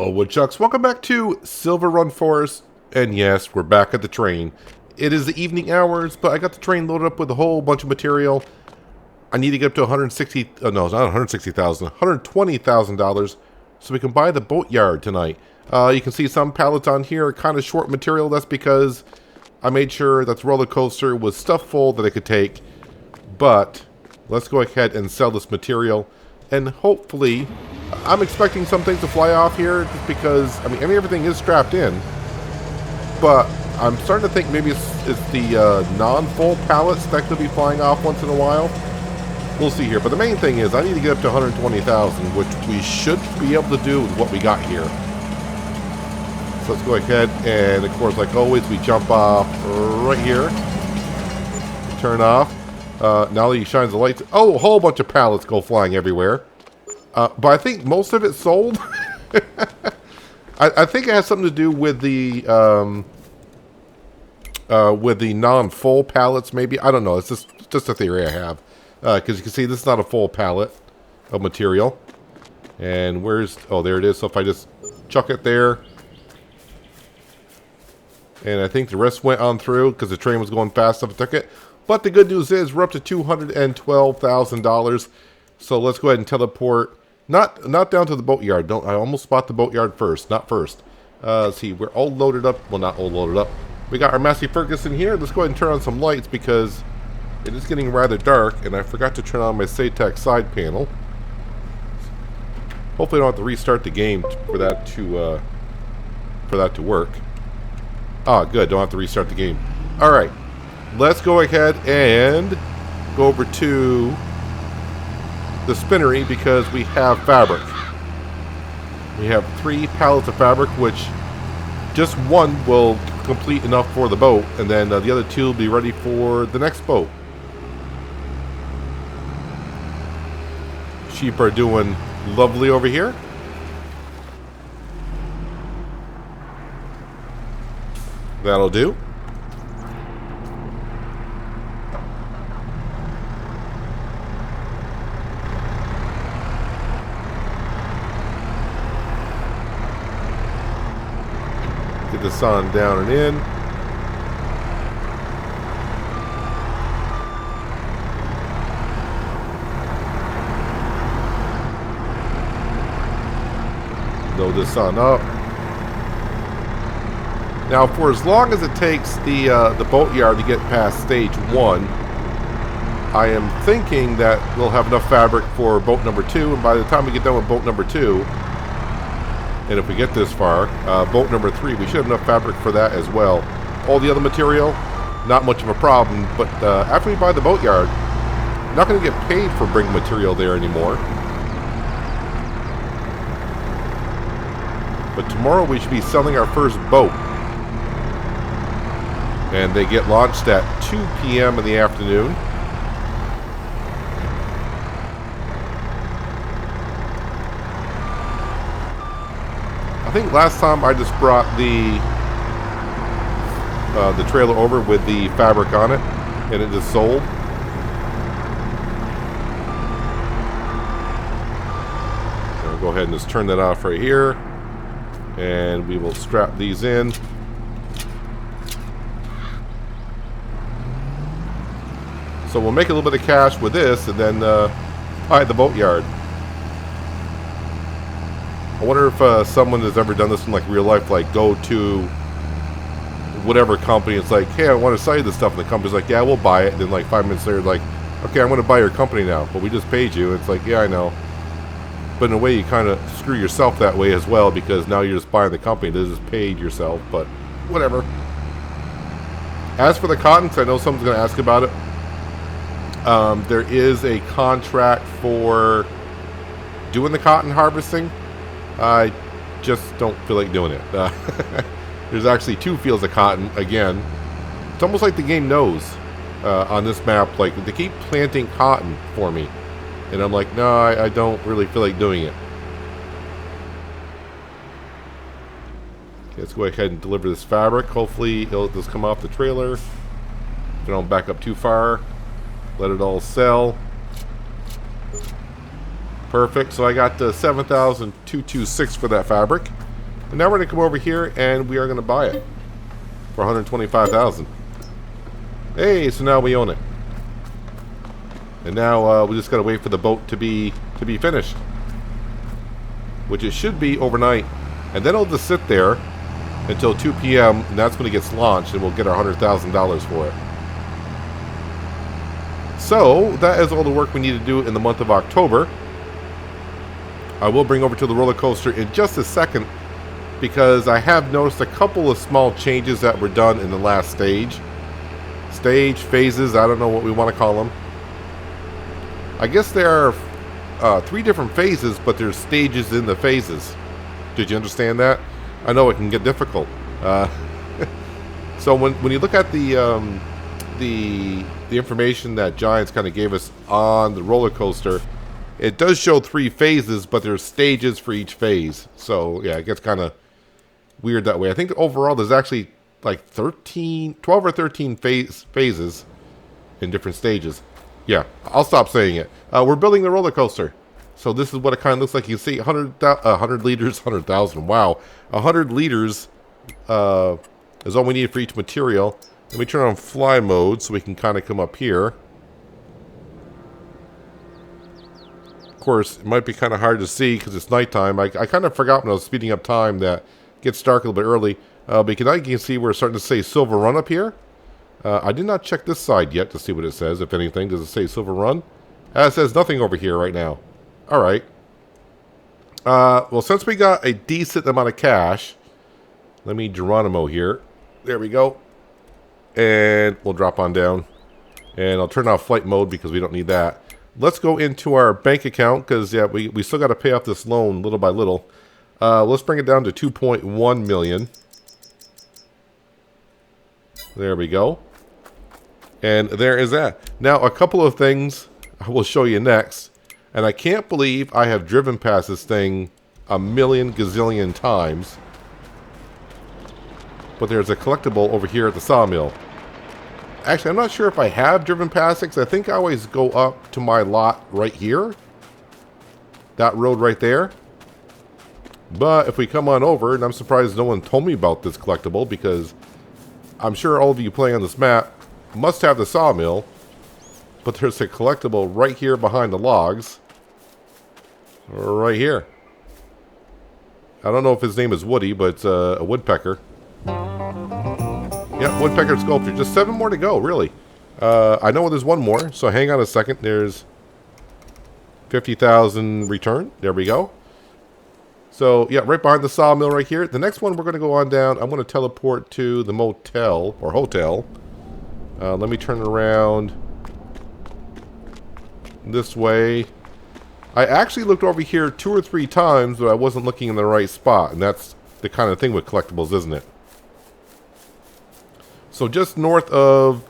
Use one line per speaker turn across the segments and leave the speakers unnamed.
Hello, Woodchucks. Welcome back to Silverrun Forest. And yes, we're back at the train. It is the evening hours, but I got the train loaded up with a whole bunch of material. I need to get up to 160, no, not 160,000, $120,000 so we can buy the boatyard tonight. You can see some pallets on here are kind of short material. That's because I made sure that the roller coaster was stuffed full that I could take. But let's go ahead and sell this material. And hopefully, I'm expecting some things to fly off here just because, I mean everything is strapped in. But I'm starting to think maybe it's the non-full pallets that could be flying off once in a while. We'll see here. But the main thing is I need to get up to 120,000, which we should be able to do with what we got here. So let's go ahead and, of course, like always, we jump off right here. Turn off. Now that he shines the lights. Oh, a whole bunch of pallets go flying everywhere. But I think most of it's sold. I think it has something to do with the non-full pallets, maybe. I don't know. It's just a theory I have. Because you can see this is not a full pallet of material. And where's... Oh, there it is. So if I just chuck it there. And I think the rest went on through because the train was going fast enough to took it. But the good news is we're up to $212,000. So let's go ahead and teleport. Not down to the boatyard. I almost spot the boatyard first. Not first. Let's see. We're all loaded up. Well, not all loaded up. We got our Massey Ferguson here. Let's go ahead and turn on some lights because it is getting rather dark. And I forgot to turn on my SATEC side panel. Hopefully I don't have to restart the game for that to work. Ah, good. Don't have to restart the game. All right. Let's go ahead and go over to the spinnery because we have fabric. We have 3 pallets of fabric, which just one will complete enough for the boat, and then the other 2 will be ready for the next boat. Sheep are doing lovely over here. That'll do. Get the sun down and in. Load the sun up. Now, for as long as it takes the boatyard to get past stage 1, I am thinking that we'll have enough fabric for boat number 2, and by the time we get done with boat number 2, and if we get this far, boat number 3, we should have enough fabric for that as well. All the other material, not much of a problem, but after we buy the boatyard, I'm not going to get paid for bringing material there anymore. But tomorrow we should be selling our first boat. And they get launched at 2 p.m. in the afternoon. I think last time I just brought the trailer over with the fabric on it, and it just sold. So I'll go ahead and just turn that off right here, and we will strap these in. So we'll make a little bit of cash with this, and then buy the boatyard. I wonder if someone has ever done this in like real life, like go to whatever company. It's like, hey, I want to sell you this stuff, and the company's like, yeah, we'll buy it. And then like 5 minutes later, like, okay, I'm going to buy your company now, but we just paid you. It's like, yeah, I know. But in a way, you kind of screw yourself that way as well, because now you're just buying the company. They just paid yourself, but whatever. As for the cotton, because I know someone's going to ask about it. There is a contract for doing the cotton harvesting. I just don't feel like doing it. There's actually 2 fields of cotton again. It's almost like the game knows on this map. Like they keep planting cotton for me, and I'm like, no, I don't really feel like doing it. Okay, let's go ahead and deliver this fabric. Hopefully it'll just come off the trailer. If I don't back up too far. Let it all sell. Perfect. So I got the 7,226 for that fabric. And now we're going to come over here and we are going to buy it for 125,000. Hey, so now we own it. And now we just got to wait for the boat to be finished, which it should be overnight. And then it'll just sit there until 2 p.m. and that's when it gets launched and we'll get our $100,000 for it. So that is all the work we need to do in the month of October. I will bring over to the roller coaster in just a second because I have noticed a couple of small changes that were done in the last stage. Phases, I don't know what we want to call them. I guess there are 3 different phases, but there's stages in the phases. Did you understand that? I know it can get difficult. So when you look at the information that Giants kind of gave us on the roller coaster, it does show 3 phases, but there's stages for each phase. So yeah, it gets kind of weird that way. I think overall there's actually like 12 or 13 phases in different stages. Yeah, I'll stop saying it. We're building the roller coaster. So this is what it kind of looks like. You can see 100 liters, 100,000. Wow. 100 liters is all we need for each material. Let me turn on fly mode so we can kind of come up here. Of course, it might be kind of hard to see because it's nighttime. I kind of forgot when I was speeding up time that it gets dark a little bit early. But now you can see we're starting to say Silverrun up here. I did not check this side yet to see what it says, if anything. Does it say Silverrun? It says nothing over here right now. Alright. Well, since we got a decent amount of cash, let me Geronimo here. There we go. And we'll drop on down. And I'll turn off flight mode because we don't need that. Let's go into our bank account because, yeah, we still got to pay off this loan little by little. Let's bring it down to 2.1 million. There we go. And there is that. Now, a couple of things I will show you next. And I can't believe I have driven past this thing a million gazillion times. But there's a collectible over here at the sawmill. Actually, I'm not sure if I have driven past it, because I think I always go up to my lot right here. That road right there. But if we come on over, and I'm surprised no one told me about this collectible, because I'm sure all of you playing on this map must have the sawmill. But there's a collectible right here behind the logs. Right here. I don't know if his name is Woody, but it's a woodpecker. Yeah, woodpecker sculpture. Just 7 more to go, really. I know there's 1 more, so hang on a second. There's 50,000 return. There we go. So, yeah, right behind the sawmill right here. The next one we're going to go on down. I'm going to teleport to the motel, or hotel. Let me turn around this way. I actually looked over here 2 or 3 times, but I wasn't looking in the right spot. And that's the kind of thing with collectibles, isn't it? So just north of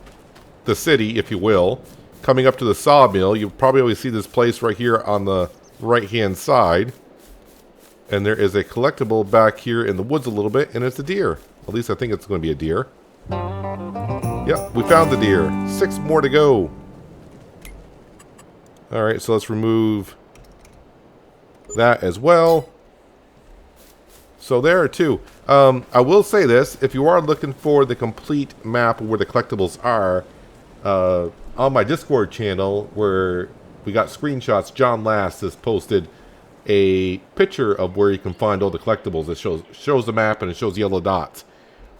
the city, if you will, coming up to the sawmill, you probably always see this place right here on the right-hand side. And there is a collectible back here in the woods a little bit, and it's a deer. At least I think it's going to be a deer. Yep, we found the deer. 6 more to go. Alright, so let's remove that as well. So there are 2. I will say this. If you are looking for the complete map where the collectibles are, on my Discord channel, where we got screenshots, John Last has posted a picture of where you can find all the collectibles. It shows the map and it shows yellow dots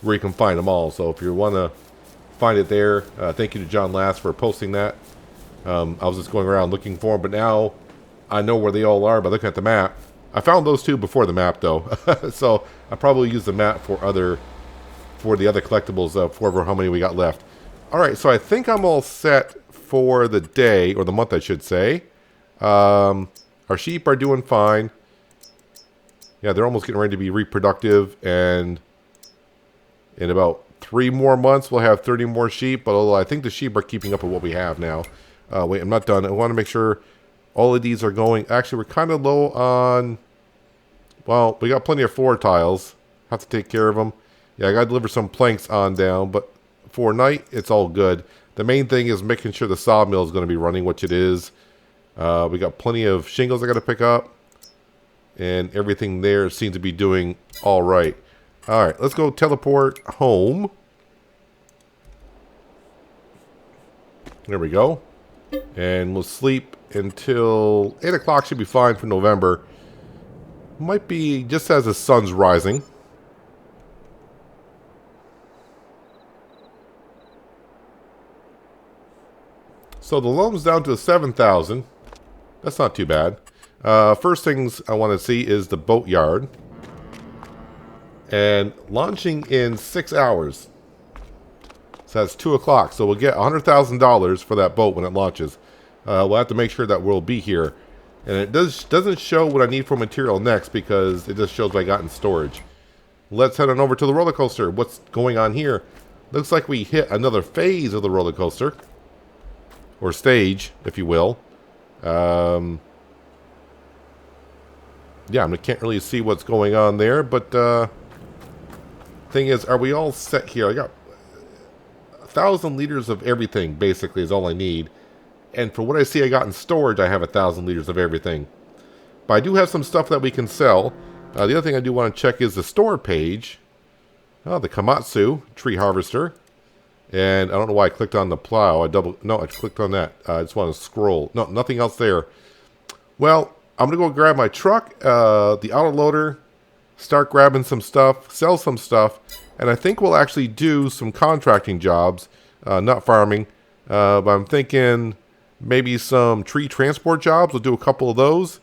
where you can find them all. So if you want to find it there, thank you to John Last for posting that. I was just going around looking for them, but now I know where they all are by looking at the map. I found those 2 before the map, though. So I probably use the map for the other collectibles for how many we got left. All right, so I think I'm all set for the day, or the month, I should say. Our sheep are doing fine. Yeah, they're almost getting ready to be reproductive, and in about 3 more months, we'll have 30 more sheep, but although I think the sheep are keeping up with what we have now. Wait, I'm not done. I want to make sure all of these are going. Actually, we're kind of low on, well, we got plenty of floor tiles. Have to take care of them. Yeah, I got to deliver some planks on down, but for night, it's all good. The main thing is making sure the sawmill is going to be running, which it is. We got plenty of shingles I got to pick up. And everything there seems to be doing all right. All right, let's go teleport home. There we go. And we'll sleep until 8 o'clock should be fine for November. Might be just as the sun's rising. So the loan's down to 7,000. That's not too bad. First things I want to see is the boatyard. And launching in 6 hours. So that's 2 o'clock. So we'll get $100,000 for that boat when it launches. We'll have to make sure that we'll be here. And it doesn't show what I need for material next because it just shows what I got in storage. Let's head on over to the roller coaster. What's going on here? Looks like we hit another phase of the roller coaster. Or stage, if you will. Yeah, I can't really see what's going on there. But thing is, are we all set here? I got 1,000 liters of everything, basically, is all I need. And for what I see I got in storage, I have 1,000 liters of everything. But I do have some stuff that we can sell. The other thing I do want to check is the store page. Oh, the Komatsu tree harvester. And I don't know why I clicked on the plow. I clicked on that. I just want to scroll. No, nothing else there. Well, I'm going to go grab my truck, the auto loader, start grabbing some stuff, sell some stuff, and I think we'll actually do some contracting jobs, not farming, but I'm thinking maybe some tree transport jobs. We'll do a couple of those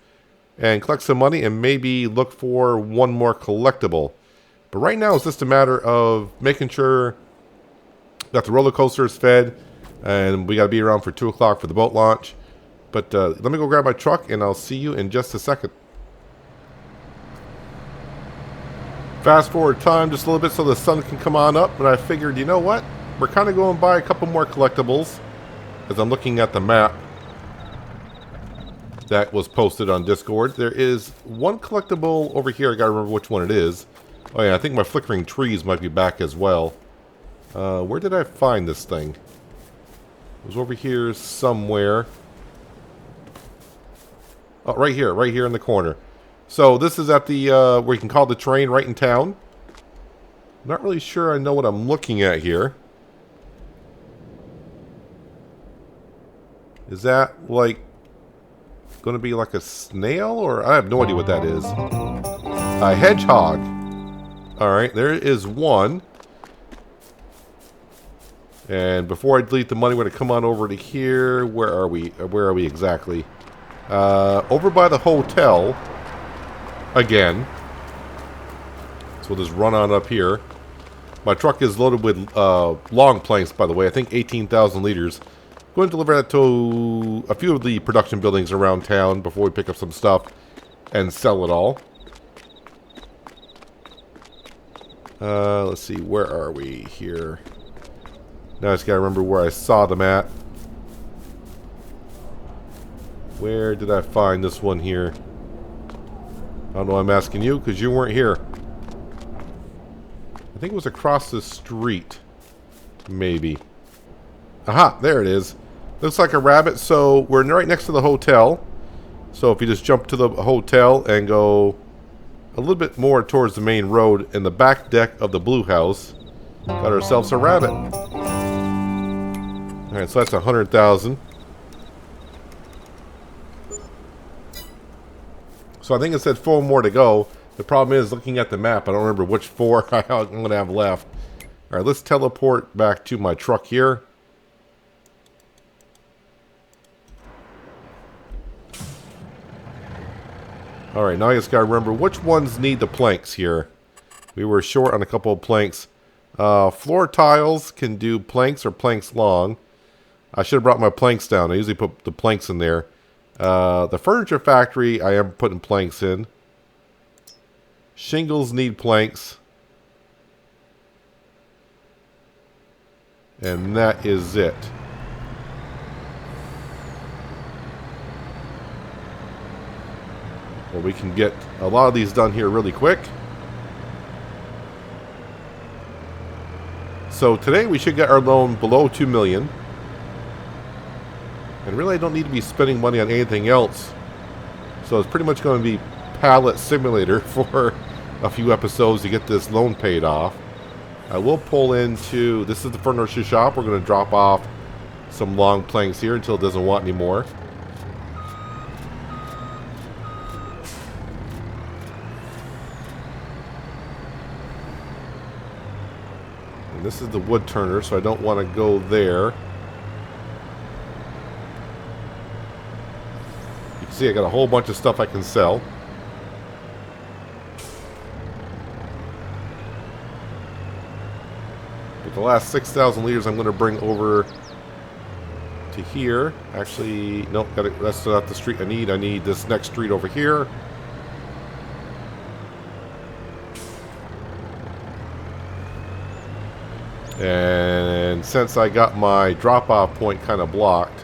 and collect some money and maybe look for one more collectible. But right now it's just a matter of making sure that the roller coaster is fed, and we got to be around for 2 o'clock for the boat launch. But let me go grab my truck, and I'll see you in just a second. Fast forward time just a little bit so the sun can come on up, but I figured, you know what? We're kind of going by a couple more collectibles as I'm looking at the map that was posted on Discord. There is one collectible over here. I got to remember which one it is. Oh yeah, I think my flickering trees might be back as well. Where did I find this thing? It was over here somewhere. Oh, right here in the corner. So this is at the, where you can call the train right in town. Not really sure I know what I'm looking at here. Is that, like, going to be like a snail? Or I have no idea what that is. A hedgehog. Alright, there is one. And before I delete the money, we're going to come on over to here. Where are we? Where are we exactly? Over by the hotel. Again. So we'll just run on up here. My truck is loaded with long planks, by the way. I think 18,000 liters. Going to deliver that to a few of the production buildings around town before we pick up some stuff and sell it all. Let's see. Where are we here? Now I just gotta remember where I saw them at. Where did I find this one here? I don't know why I'm asking you, because you weren't here. I think it was across the street. Maybe. Aha, there it is. Looks like a rabbit, so we're right next to the hotel. So if you just jump to the hotel and go a little bit more towards the main road in the back deck of the blue house, got ourselves a rabbit. Alright, so that's 100,000. So I think it said 4 more to go. The problem is, looking at the map, I don't remember which 4 I'm going to have left. Alright, let's teleport back to my truck here. Alright, now I just got to remember which ones need the planks here. We were short on a couple of planks. Floor tiles can do planks or planks long. I should have brought my planks down. I usually put the planks in there. The furniture factory, I am putting planks in. Shingles need planks. And that is it. Well, we can get a lot of these done here really quick. So today we should get our loan below 2 million. And really I don't need to be spending money on anything else. So it's pretty much going to be pallet simulator for a few episodes to get this loan paid off. I will pull into, this is the furniture shop. We're going to drop off some long planks here until it doesn't want any more. And this is the wood turner, so I don't want to go there. You can see I got a whole bunch of stuff I can sell. The last 6,000 liters I'm going to bring over to here. Actually, nope, that's not the street I need. I need this next street over here. And since I got my drop-off point kind of blocked,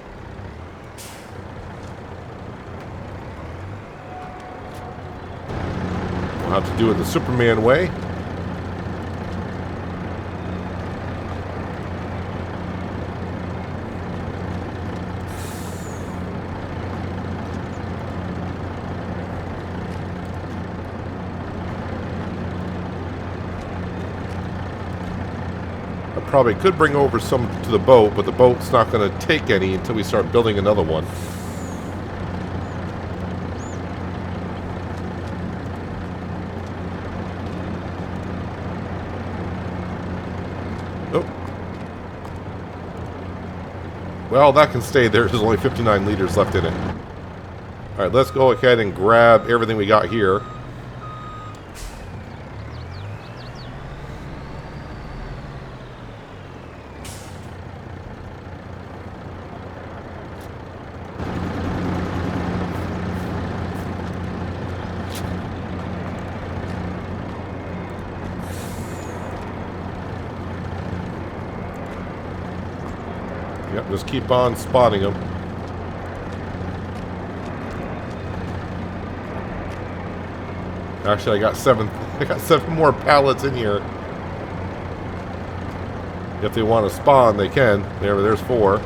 we'll have to do it the Superman way. Probably could bring over some to the boat, but the boat's not going to take any until we start building another one. Oh. Well, that can stay there. There's only 59 liters left in it. Alright, let's go ahead and grab everything we got here. Yep, just keep on spotting them. Actually, I got seven more pallets in here. If they want to spawn, they can. There's 4.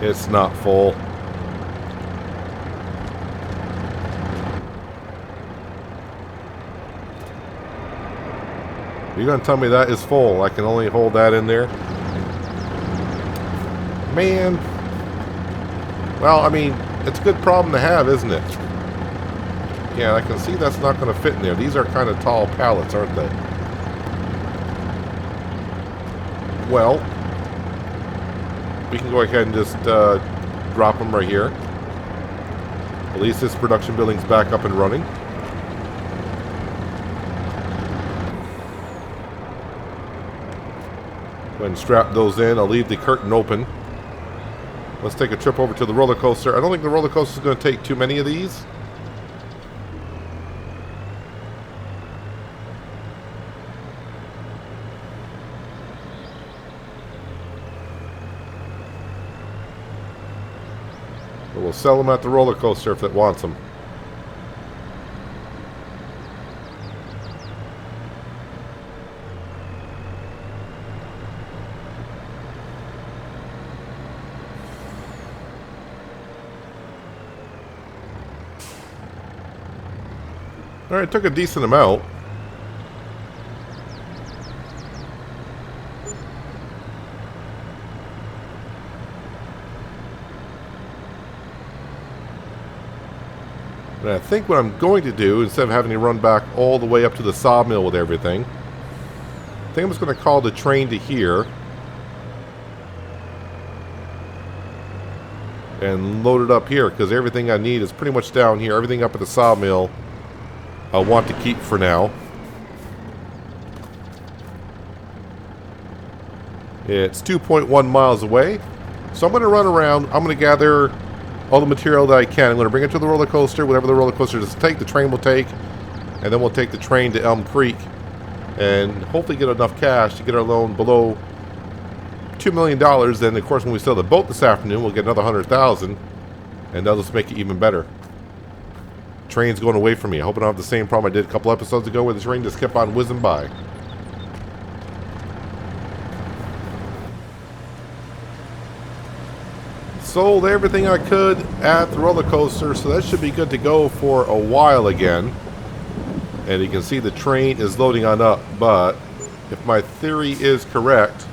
It's not full. You're going to tell me that is full? I can only hold that in there? Man. Well, I mean, it's a good problem to have, isn't it? Yeah, I can see that's not going to fit in there. These are kind of tall pallets, aren't they? Well, we can go ahead and just drop them right here. At least this production building's back up and running. Go ahead and strap those in. I'll leave the curtain open. Let's take a trip over to the roller coaster. I don't think the roller coaster is going to take too many of these. But we'll sell them at the roller coaster if it wants them. Alright, took a decent amount. And I think what I'm going to do, instead of having to run back all the way up to the sawmill with everything, I think I'm just going to call the train to here. And load it up here, because everything I need is pretty much down here. Everything up at the sawmill I want to keep for now. It's 2.1 miles away. So I'm going to run around. I'm going to gather all the material that I can. I'm going to bring it to the roller coaster. Whatever the roller coaster does take, the train will take. And then we'll take the train to Elm Creek. And hopefully get enough cash to get our loan below $2 million. Then, of course, when we sell the boat this afternoon, we'll get another $100,000. And that'll just make it even better. Train's going away from me. I hope I don't have the same problem I did a couple episodes ago where the train just kept on whizzing by. sold everything I could at the roller coaster, so that should be good to go for a while again. And you can see the train is loading on up, but if my theory is correct,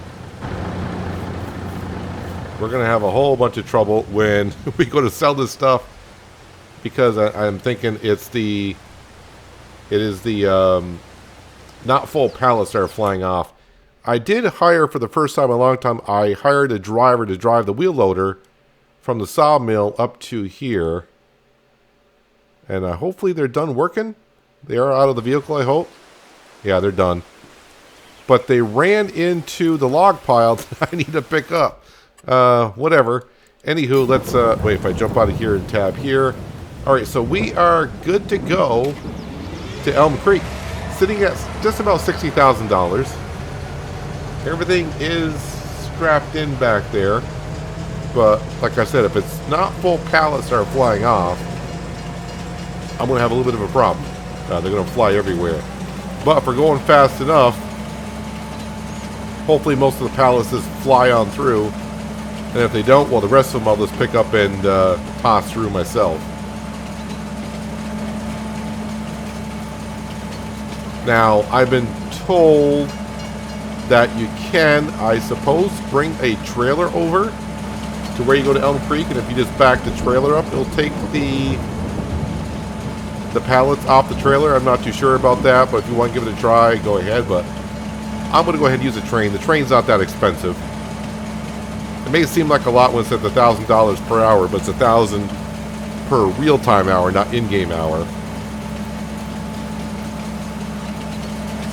we're going to have a whole bunch of trouble when we go to sell this stuff, because I'm thinking it is the not full pallets that are flying off. I did hire, for the first time in a long time, I hired a driver to drive the wheel loader from the sawmill up to here. And hopefully they're done working. They are out of the vehicle, I hope. Yeah, they're done. But they ran into the log pile that I need to pick up. Whatever. Anywho, let's, wait, if I jump out of here and tab here. Alright, so we are good to go to Elm Creek. Sitting at just about $60,000. Everything is strapped in back there. But, like I said, if it's not full pallets that are flying off, I'm going to have a little bit of a problem. They're going to fly everywhere. But if we're going fast enough, hopefully most of the pallets just fly on through. And if they don't, well, the rest of them I'll just pick up and toss through myself. Now, I've been told that you can, I suppose, bring a trailer over to where you go to Elm Creek, and if you just back the trailer up, it'll take the pallets off the trailer. I'm not too sure about that, but if you want to give it a try, go ahead. But I'm going to go ahead and use a train. The train's not that expensive. It may seem like a lot when it's at $1,000 per hour, but it's $1,000 per real-time hour, not in-game hour.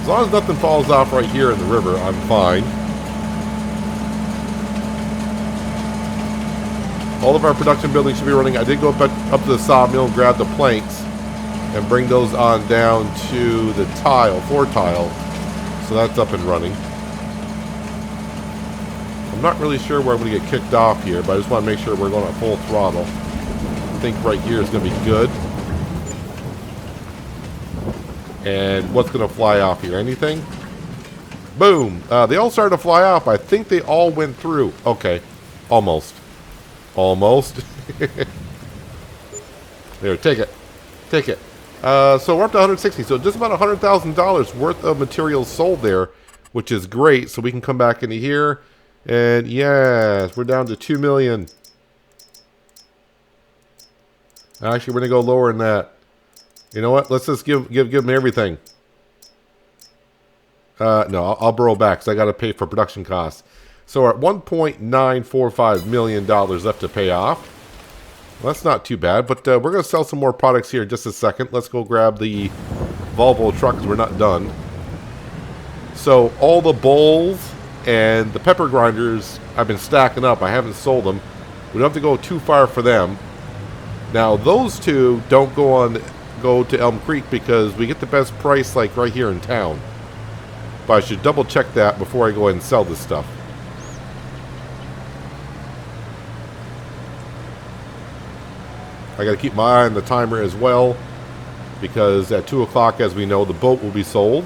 As long as nothing falls off right here in the river, I'm fine. All of our production buildings should be running. I did go up to the sawmill and grab the planks and bring those on down to the floor tile. So that's up and running. I'm not really sure where I'm going to get kicked off here, but I just want to make sure we're going at full throttle. I think right here is going to be good. And what's going to fly off here? Anything? Boom. They all started to fly off. I think they all went through. Okay. Almost. Almost. There, take it. Take it. So we're up to 160. So just about $100,000 worth of materials sold there, which is great. So we can come back into here. And yes, we're down to 2 million. Actually, we're going to go lower than that. You know what? Let's just give them everything. No, I'll borrow back because I got to pay for production costs. So we're at $1.945 million left to pay off. Well, that's not too bad, but we're going to sell some more products here in just a second. Let's go grab the Volvo truck because we're not done. So all the bowls and the pepper grinders I've been stacking up. I haven't sold them. We don't have to go too far for them. Now those two don't go to Elm Creek because we get the best price like right here in town. But I should double check that before I go ahead and sell this stuff. I got to keep my eye on the timer as well, because at 2 o'clock, as we know, the boat will be sold.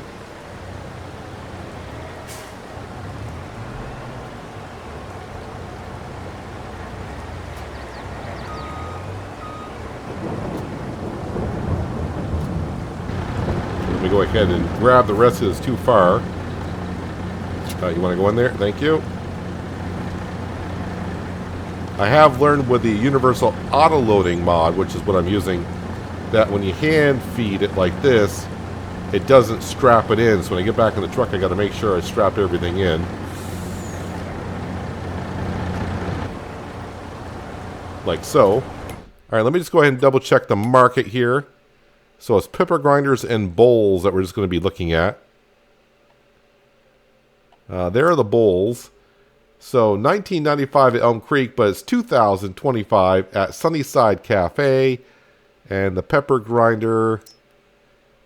Let me go ahead and grab the rest of this too far. You want to go in there? Thank you. I have learned with the universal auto loading mod, which is what I'm using, that when you hand feed it like this, it doesn't strap it in. So when I get back in the truck, I got to make sure I strap everything in. Like so. All right, let me just go ahead and double check the market here. So it's pepper grinders and bowls that we're just going to be looking at. There are the bowls. So $19.95 at Elm Creek, but it's $2,025 at Sunnyside Cafe. And the pepper grinder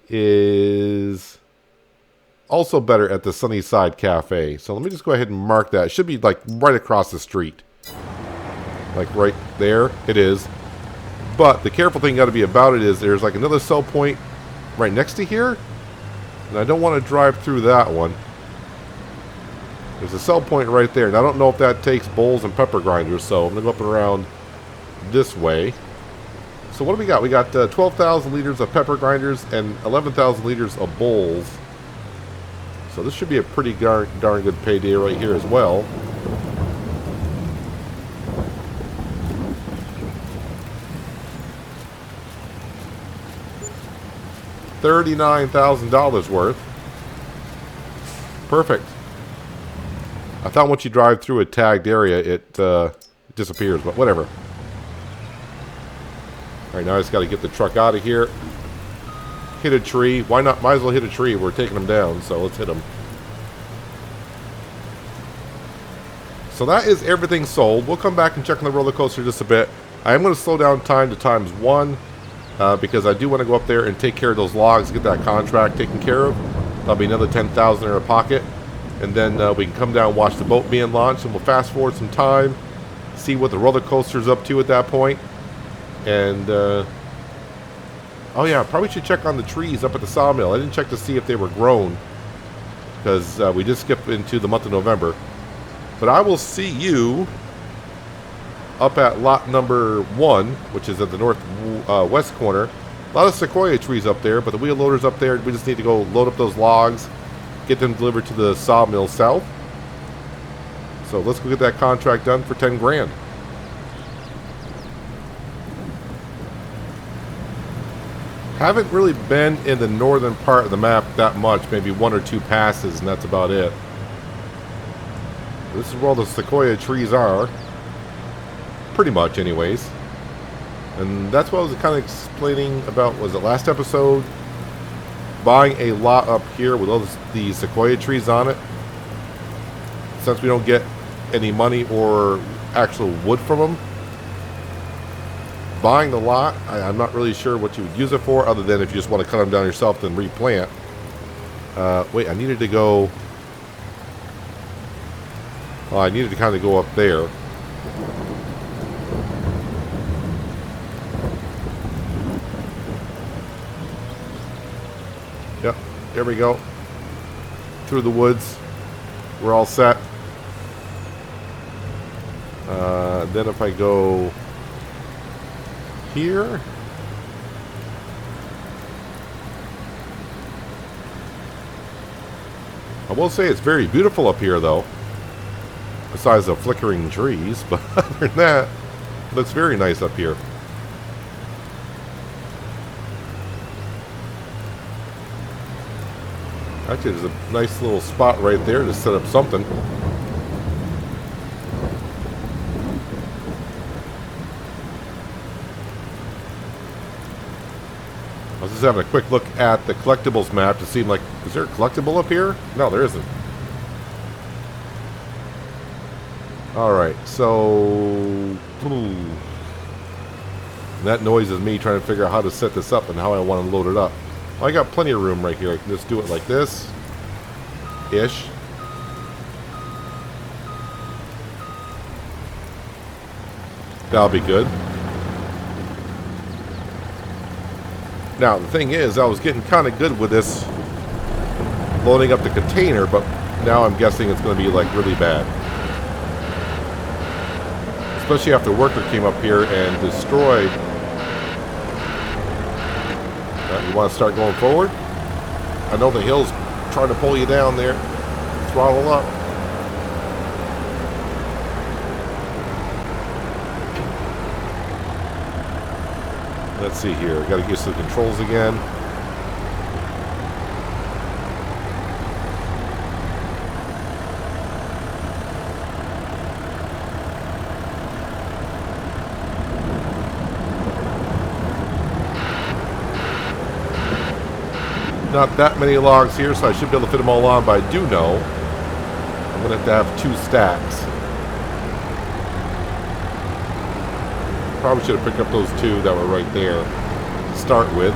is also better at the Sunnyside Cafe. So let me just go ahead and mark that. It should be like right across the street. Like right there. It is. But the careful thing got to be about it is there's like another sell point right next to here. And I don't want to drive through that one. There's a sell point right there. And I don't know if that takes bowls and pepper grinders, so I'm going to go up and around this way. So what do we got? We got 12,000 liters of pepper grinders and 11,000 liters of bowls. So this should be a pretty darn good payday right here as well. $39,000 worth. Perfect. I thought once you drive through a tagged area, it disappears, but whatever. Alright, now I just got to get the truck out of here. Hit a tree. Why not? Might as well hit a tree. We're taking them down, so let's hit them. So that is everything sold. We'll come back and check on the roller coaster just a bit. I am going to slow down time to ×1 because I do want to go up there and take care of those logs, get that contract taken care of. That'll be another $10,000 in our pocket. And then we can come down and watch the boat being launched, and we'll fast forward some time, see what the roller coaster's up to at that point. And, oh yeah, probably should check on the trees up at the sawmill. I didn't check to see if they were grown, because we did skip into the month of November. But I will see you up at lot number 1, which is at the northwest corner. A lot of sequoia trees up there, but the wheel loader's up there. We just need to go load up those logs, get them delivered to the sawmill south. So let's go get that contract done for 10 grand. Haven't really been in the northern part of the map that much, maybe 1 or 2 passes, and that's about it. This is where all the sequoia trees are. Pretty much, anyways. And that's what I was kind of explaining about, was it last episode? Buying a lot up here with all the sequoia trees on it. Since we don't get any money or actual wood from them. Buying the lot, I'm not really sure what you would use it for, other than if you just want to cut them down yourself then replant. Wait, I needed to go... Well, I needed to kind of go up there. Yep, there we go. Through the woods. We're all set. Then if I go here. I will say it's very beautiful up here, though. Besides the flickering trees, but other than that, it looks very nice up here. Actually, there's a nice little spot right there to set up something. I was just having a quick look at the collectibles map to see, like, is there a collectible up here? No, there isn't. Alright, so... that noise is me trying to figure out how to set this up and how I want to load it up. Well, I got plenty of room right here. I can just do it like this. Ish. That'll be good. Now, the thing is, I was getting kind of good with this loading up the container, but now I'm guessing it's going to be, like, really bad. Especially after Worker came up here and destroyed. You want to start going forward? I know the hill's trying to pull you down there. Throttle up. Let's see here. Got to get used to the controls again. Not that many logs here, so I should be able to fit them all on, but I do know I'm going to have 2 stacks. Probably should have picked up those 2 that were right there to start with.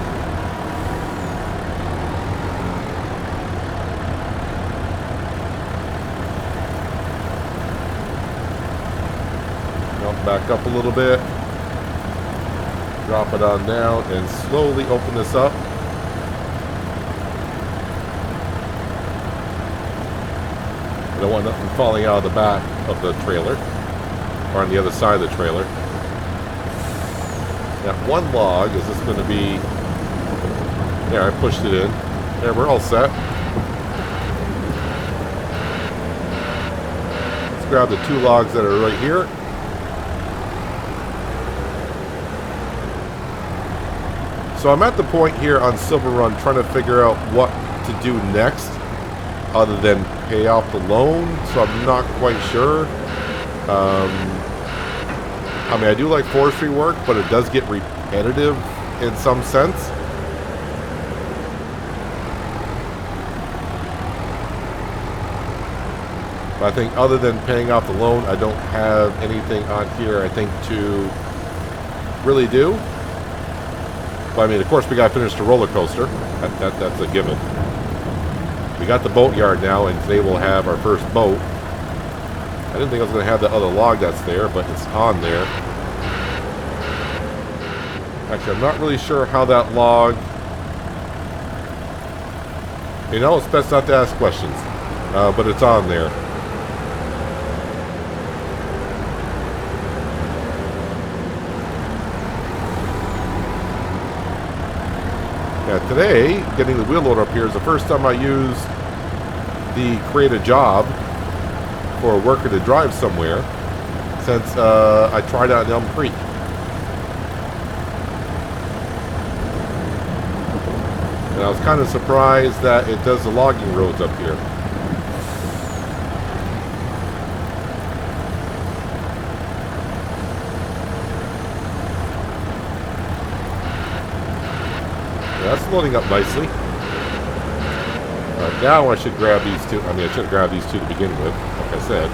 Jump back up a little bit. Drop it on down and slowly open this up. Don't want nothing falling out of the back of the trailer. Or on the other side of the trailer. That one log, is this going to be... There, I pushed it in. There, we're all set. Let's grab the 2 logs that are right here. So I'm at the point here on Silverrun trying to figure out what to do next other than pay off the loan, so I'm not quite sure. I mean, I do like forestry work, but it does get repetitive in some sense. But I think other than paying off the loan, I don't have anything on here, I think, to really do. But I mean, of course, we got to finish the roller coaster. That's a given. We got the boatyard now, and today we'll have our first boat. I didn't think I was going to have that other log that's there, but it's on there. Actually, I'm not really sure how that log... You know, it's best not to ask questions. But it's on there. Yeah, today, getting the wheel loader up here is the first time I used the create a job for a worker to drive somewhere since I tried out in Elm Creek. And I was kind of surprised that it does the logging roads up here. That's loading up nicely. Alright, now I should grab these 2. I mean, I should have grabbed these 2 to begin with, like I said.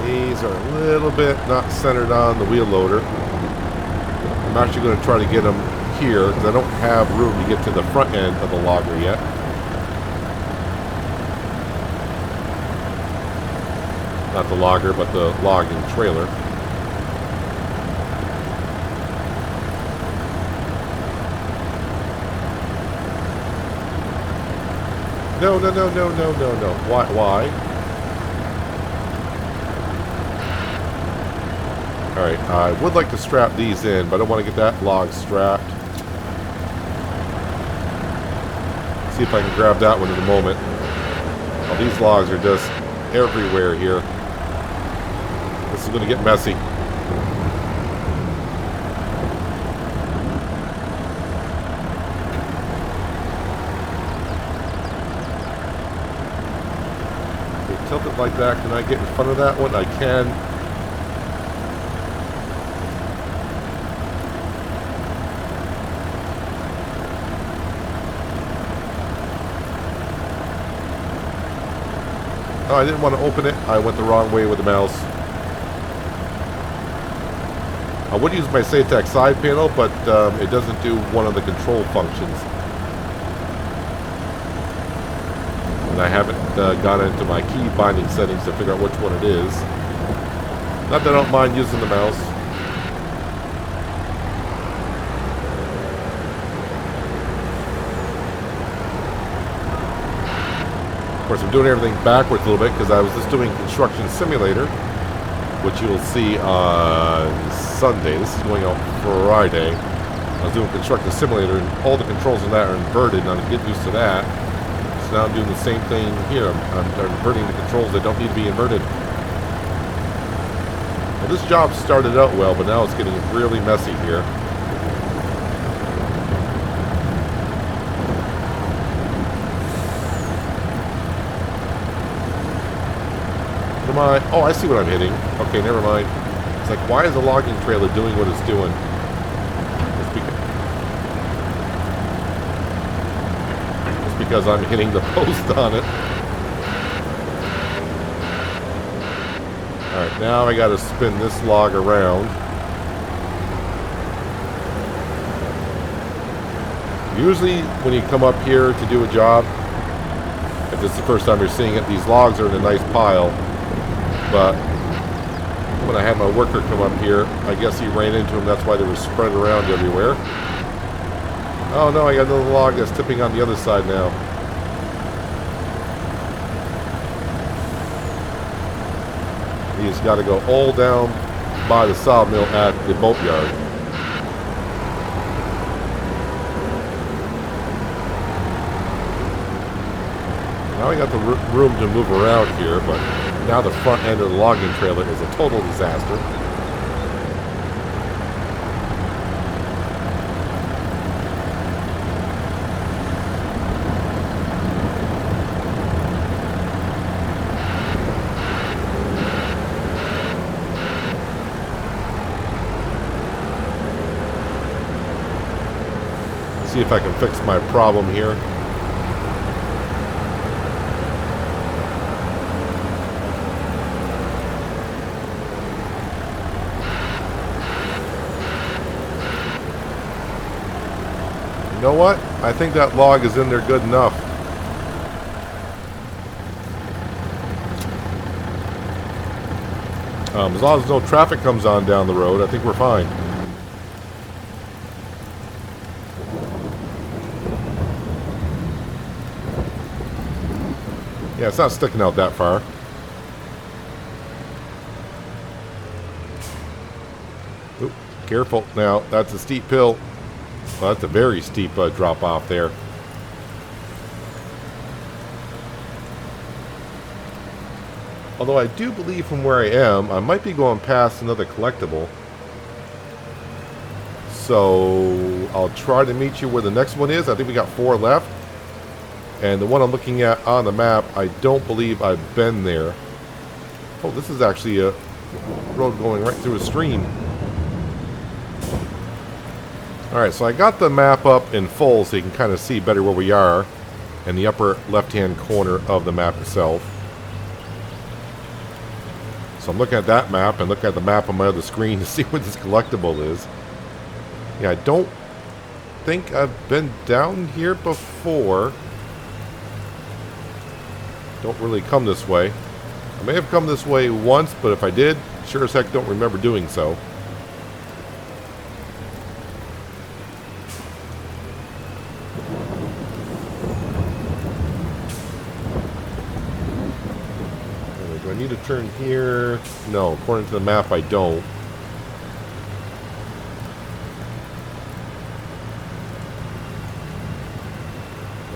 These are a little bit not centered on the wheel loader. I'm actually going to try to get them here because I don't have room to get to the front end of the logger yet. Not the logger, but the logging trailer. No. Why? Alright, I would like to strap these in, but I don't want to get that log strapped. See if I can grab that one in a moment. Oh, these logs are just everywhere here. This is going to get messy. Okay, tilt it like that. Can I get in front of that one? I can. Oh, I didn't want to open it. I went the wrong way with the mouse. I would use my SATEC side panel, but it doesn't do one of the control functions. And I haven't gone into my key binding settings to figure out which one it is. Not that I don't mind using the mouse. Of course, I'm doing everything backwards a little bit because I was just doing Construction Simulator, which you will see on Sunday. This is going out Friday. I was doing Construction Simulator, and all the controls in that are inverted, and I'm getting used to that. So now I'm doing the same thing here. I'm inverting the controls that don't need to be inverted. Well, this job started out well, but now it's getting really messy here. Oh, I see what I'm hitting. Okay, never mind. It's like, why is the logging trailer doing what it's doing? It's because I'm hitting the post on it. Alright, now I gotta spin this log around. Usually, when you come up here to do a job, if If this is the first time you're seeing it, these logs are in a nice pile. But when I had my worker come up here, I guess he ran into them. That's why they were spread around everywhere. Oh no, I got another log that's tipping on the other side now. He's got to go all down by the sawmill at the boatyard. Now we got the room to move around here, but now the front end of the logging trailer is a total disaster. See if I can fix my problem here. You know what? I think that log is in there good enough. As long as no traffic comes on down the road, I think we're fine. Yeah, it's not sticking out that far. Oop, careful now. That's a steep hill. Well, that's a very steep drop off there. Although I do believe from where I am, I might be going past another collectible. So I'll try to meet you where the next one is. I think we got 4 left. And the one I'm looking at on the map, I don't believe I've been there. Oh, this is actually a road going right through a stream. Alright, so I got the map up in full so you can kind of see better where we are in the upper left-hand corner of the map itself. So I'm looking at that map and looking at the map on my other screen to see what this collectible is. Yeah, I don't think I've been down here before. Don't really come this way. I may have come this way once, but if I did, sure as heck don't remember doing so. Do I need to turn here? No, according to the map I don't.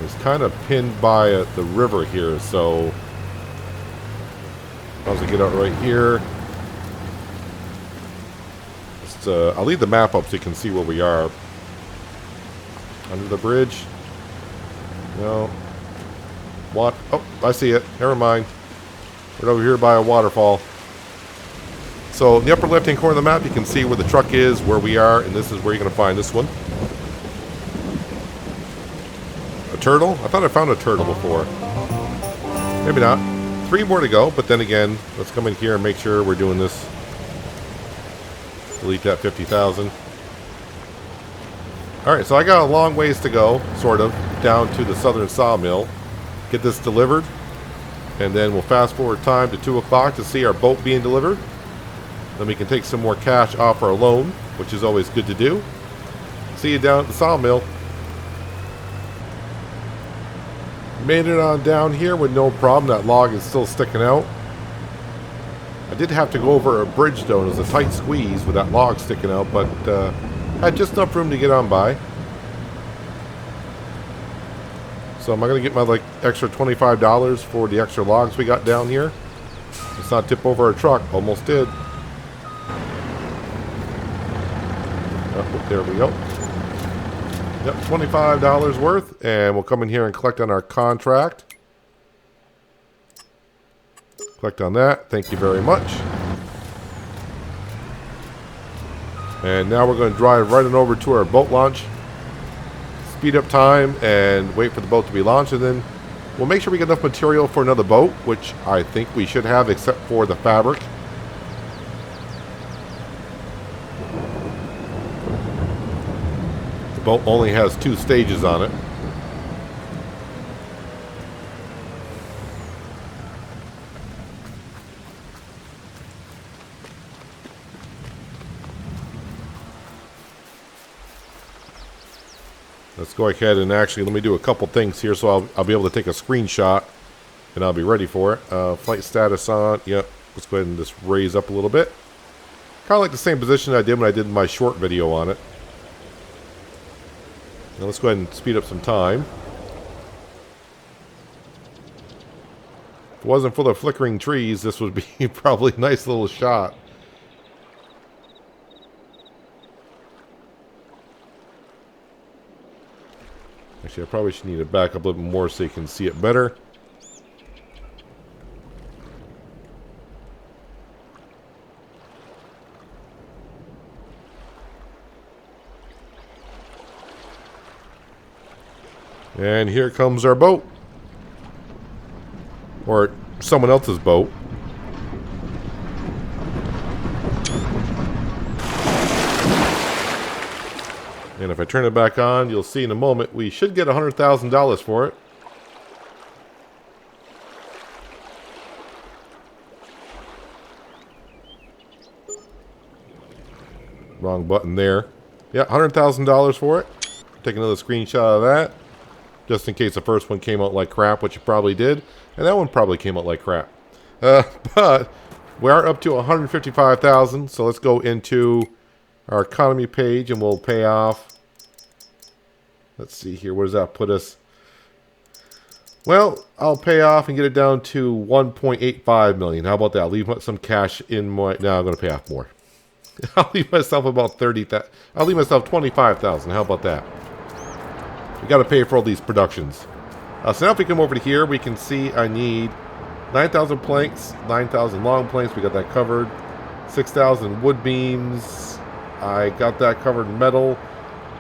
It's kind of pinned by the river here, so I'll get out right here. Just, I'll leave the map up so you can see where we are. Under the bridge. No. What? Oh, I see it. Never mind. Right over here by a waterfall. So in the upper left hand corner of the map you can see where the truck is, where we are, and this is where you're going to find this one. A turtle? I thought I found a turtle before. Maybe not. 3 more to go, but then again, let's come in here and make sure we're doing this. Delete that 50,000. Alright, so I got a long ways to go, sort of, down to the southern sawmill. Get this delivered. And then we'll fast forward time to 2 o'clock to see our boat being delivered. Then we can take some more cash off our loan, which is always good to do. See you down at the sawmill. Made it on down here with no problem. That log is still sticking out. I did have to go over a bridge though. It was a tight squeeze with that log sticking out, but had just enough room to get on by. So am I going to get my extra $25 for the extra logs we got down here? Let's not tip over our truck. Almost did. Oh, there we go. Yep, $25 worth. And we'll come in here and collect on our contract. Collect on that. Thank you very much. And now we're going to drive right on over to our boat launch. Speed up time and wait for the boat to be launched, and then we'll make sure we get enough material for another boat, which I think we should have except for the fabric. The boat only has 2 stages on it. Let's go ahead and actually let me do a couple things here so I'll be able to take a screenshot and I'll be ready for it. Flight status on. Yep. Let's go ahead and just raise up a little bit. Kind of like the same position I did when I did my short video on it. Now let's go ahead and speed up some time. If it wasn't for the flickering trees, this would be probably a nice little shot. Actually, I probably should need to back up a little bit more so you can see it better. And here comes our boat. Or someone else's boat. And if I turn it back on, you'll see in a moment we should get $100,000 for it. Wrong button there. Yeah, $100,000 for it. Take another screenshot of that. Just in case the first one came out like crap, which it probably did. And that one probably came out like crap. But we are up to $155,000. So let's go into our economy page and we'll pay off. Let's see here. Where does that put us? Well, I'll pay off and get it down to $1.85 million. How about that? I'll leave some cash in my... No, I'm going to pay off more. I'll leave myself about $30,000. I'll leave myself $25,000. How about that? We got to pay for all these productions. So now if we come over to here, we can see I need 9,000 planks, 9,000 long planks. We got that covered. 6,000 wood beams. I got that covered. Metal,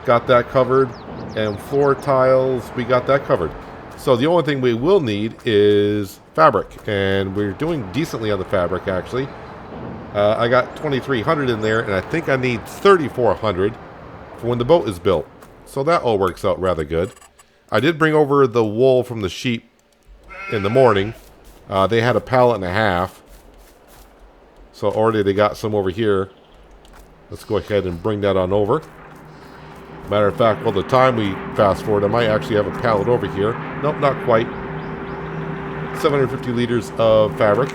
got that covered. And floor tiles, we got that covered. So the only thing we will need is fabric. And we're doing decently on the fabric, actually. I got 2,300 in there, and I think I need 3,400 for when the boat is built. So that all works out rather good. I did bring over the wool from the sheep in the morning. They had a pallet and a half. So already they got some over here. Let's go ahead and bring that on over. Matter of fact, well, the time we fast forward, I might actually have a pallet over here. Nope, not quite. 750 liters of fabric.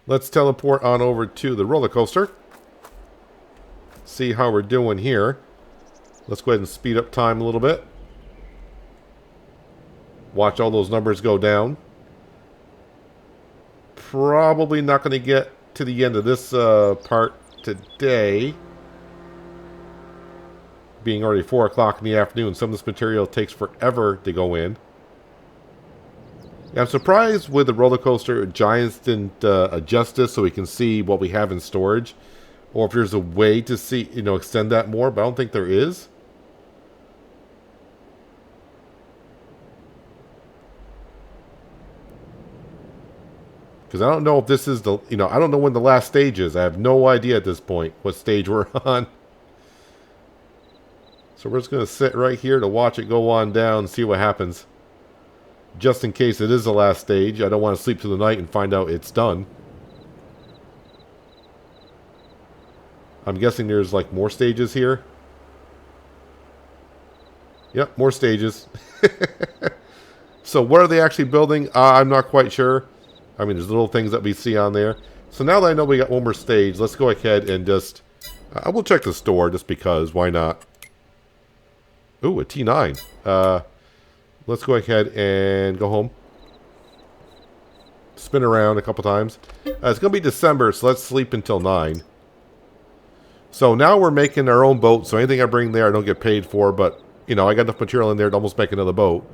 Let's teleport on over to the roller coaster. See how we're doing here. Let's go ahead and speed up time a little bit. Watch all those numbers go down. Probably not going to get to the end of this part today. Being already 4 o'clock in the afternoon, some of this material takes forever to go in. I'm surprised with the roller coaster, Giants didn't adjust this so we can see what we have in storage. Or if there's a way to see, extend that more, but I don't think there is. Because I don't know if this is the, I don't know when the last stage is. I have no idea at this point what stage we're on. So we're just going to sit right here to watch it go on down and see what happens. Just in case it is the last stage. I don't want to sleep through the night and find out it's done. I'm guessing there's like more stages here. Yep, more stages. So what are they actually building? I'm not quite sure. I mean, there's little things that we see on there. So now that I know we got one more stage, let's go ahead and just... I will check the store just because. Why not? Ooh, a T9. Let's go ahead and go home. Spin around a couple times. It's going to be December, so let's sleep until 9. So now we're making our own boat, so anything I bring there I don't get paid for, but, I got enough material in there to almost make another boat.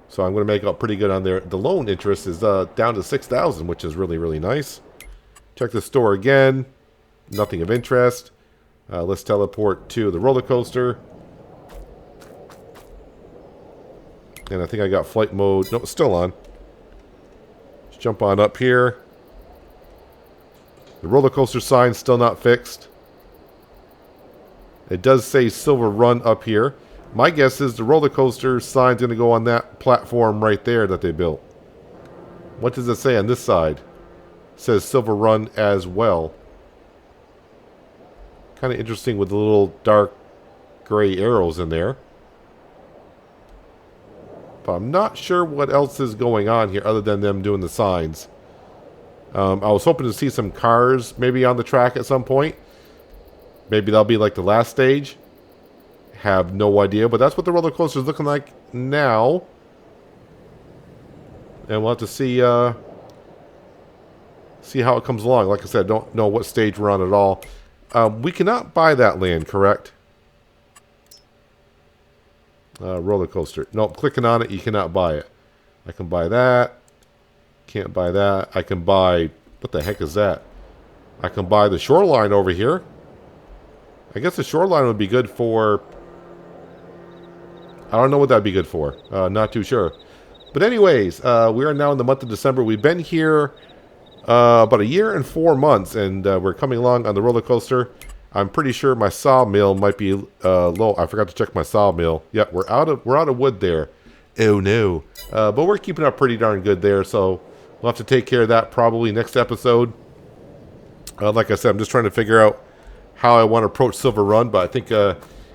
So I'm going to make out pretty good on there. The loan interest is down to 6,000, which is really, really nice. Check the store again. Nothing of interest. Let's teleport to the roller coaster. And I think I got flight mode. No, it's still on. Let's jump on up here. The roller coaster sign's still not fixed. It does say Silverrun up here. My guess is the roller coaster sign's going to go on that platform right there that they built. What does it say on this side? It says Silverrun as well. Kind of interesting with the little dark gray arrows in there. But I'm not sure what else is going on here other than them doing the signs. I was hoping to see some cars maybe on the track at some point. Maybe that'll be like the last stage. Have no idea, but that's what the roller coaster is looking like now. And we'll have to see how it comes along. Like I said, don't know what stage we're on at all. We cannot buy that land, correct? Roller coaster. Nope, clicking on it, you cannot buy it. I can buy that. Can't buy that. I can buy... What the heck is that? I can buy the shoreline over here. I guess the shoreline would be good for... I don't know what that'd be good for. Not too sure. But anyways, we are now in the month of December. We've been here about a year and 4 months, and we're coming along on the roller coaster. I'm pretty sure my sawmill might be low. I forgot to check my sawmill. Yep, we're out of wood there. Oh no. But we're keeping up pretty darn good there, so we'll have to take care of that probably next episode. Like I said, I'm just trying to figure out how I want to approach Silverrun, but I think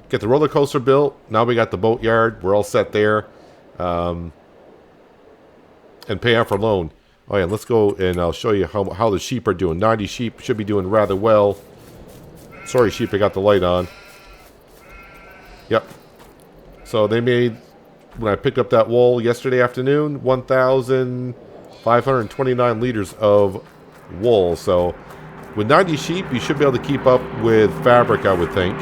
get the roller coaster built. Now we got the boatyard. We're all set there. And pay off our loan. Oh yeah, let's go and I'll show you how the sheep are doing. 90 sheep should be doing rather well. Sorry, sheep, I got the light on. Yep. So they made, when I picked up that wool yesterday afternoon, 1,529 liters of wool. So with 90 sheep, you should be able to keep up with fabric, I would think.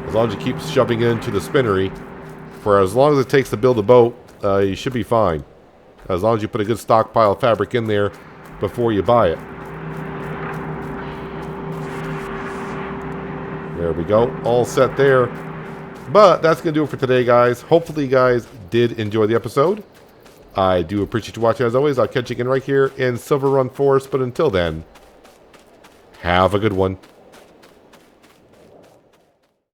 As long as you keep shoving it into the spinnery. For as long as it takes to build a boat, you should be fine. As long as you put a good stockpile of fabric in there before you buy it. There we go. All set there. But that's going to do it for today, guys. Hopefully you guys did enjoy the episode. I do appreciate you watching as always. I'll catch you again right here in Silverrun Forest. But until then, have a good one.